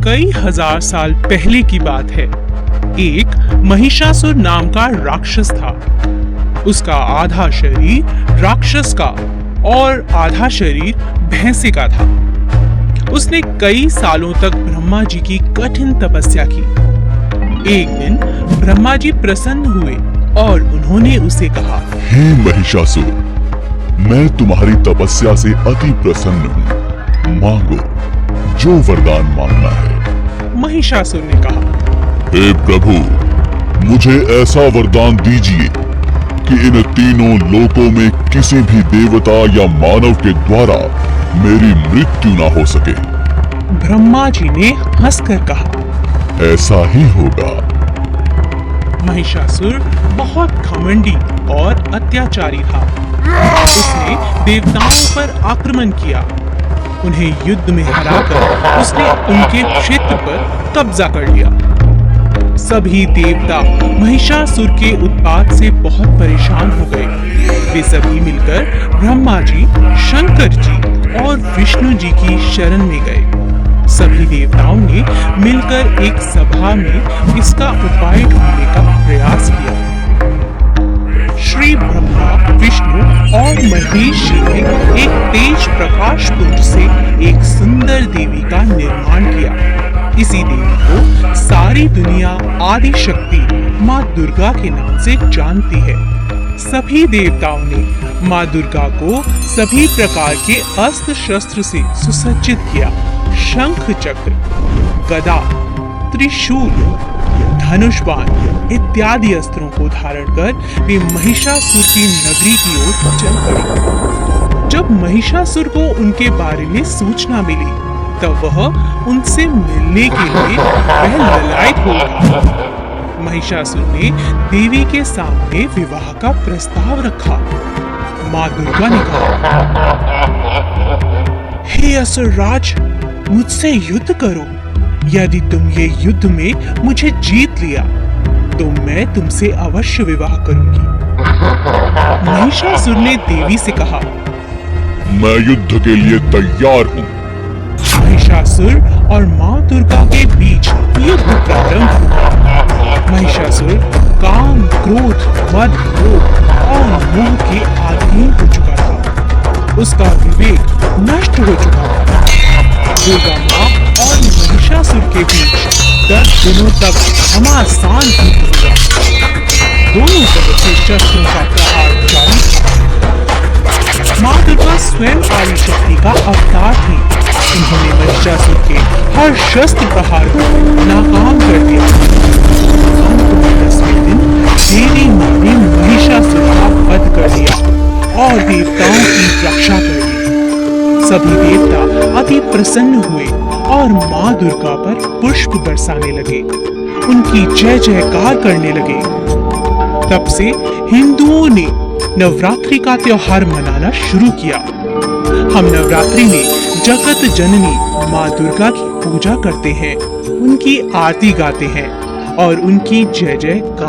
कई हजार साल पहले की बात है। एक महिषासुर नाम का राक्षस था। उसका आधा शरीर राक्षस का और आधा शरीर भैंसे का था। उसने कई सालों तक ब्रह्मा जी की कठिन तपस्या की। एक दिन ब्रह्मा जी प्रसन्न हुए और उन्होंने उसे कहा, हे महिषासुर, मैं तुम्हारी तपस्या से अति प्रसन्न हूँ। मांगो जो वरदान मांगना है। महिषासुर ने कहा, हे प्रभु, मुझे ऐसा वरदान दीजिए कि इन तीनों लोकों में किसी भी देवता या मानव के द्वारा मेरी मृत्यु ना हो सके। ब्रह्मा जी ने हंसकर कहा, ऐसा ही होगा। महिषासुर बहुत घमंडी और अत्याचारी था। उसने देवताओं पर आक्रमण किया। उन्हें युद्ध में हराकर उसने उनके क्षेत्र पर कब्जा कर लिया। सभी देवता महिषासुर के उत्पात से बहुत परेशान हो गए। वे सभी मिलकर ब्रह्मा जी, शंकर जी और विष्णु जी की शरण में गए। सभी देवताओं ने मिलकर एक सभा में इसका उपाय ढूंढने का प्रयास किया। श्री ब्रह्मा, विष्णु और महेश जी ने एक तेज प्रकाश पुंज से एक सुंदर देवी का निर्माण किया। इसी देवी को सारी दुनिया आदि शक्ति माँ दुर्गा के नाम से जानती है। सभी देवताओं ने माँ दुर्गा को सभी प्रकार के अस्त्र शस्त्र से सुसज्जित किया। शंख चक्र, गदा, त्रिशूल, धनुष बाण इत्यादि अस्त्रों को धारण कर वे महिषासुर की नगरी की ओर चल पड़ी। जब महिषासुर को उनके बारे में सूचना मिली तब वह उनसे मिलने के लिए वह ललायत हो उठा। महिषासुर ने देवी के सामने विवाह का प्रस्ताव रखा। माँ दुर्गा ने कहा, हे असुरराज, मुझसे युद्ध करो। यदि तुम ये युद्ध में मुझे जीत लिया तो मैं तुमसे अवश्य विवाह करूंगी। महिषासुर ने देवी से कहा, मैं युद्ध के लिए तैयार हूँ। महिषासुर और माँ दुर्गा के बीच युद्ध प्रारंभ हुआ। महिषासुर काम, क्रोध, मद, लोभ और मोह के अधीन हो चुका था। उसका विवेक नष्ट हो चुका था। दुर्गा माँ और महिषासुर के बीच 10 दिनों तक घमासान युद्ध हुआ। दोनों तरफ से शस्त्रों का प्रहार जारी था। माँ दुर्गा स्वयं आदि शक्ति का अवतार थी। उन्होंने महिषासुर के हर शस्त्र प्रहार को नाकाम कर दिया। 10वें दिन देवी माँ ने महिषासुर का वध कर दिया और देवताओं की रक्षा कर दी। सभी देवता अति प्रसन्न हुए और माँ दुर्गा पर पुष्प बरसाने लगे। उनकी जय जयकार करने लगे। तब से हिंदुओं ने नवरात्रि का त्योहार मनाना शुरू किया। हम नवरात्रि में जगत जननी माँ दुर्गा की पूजा करते हैं, उनकी आरती गाते हैं और उनकी जय जयकार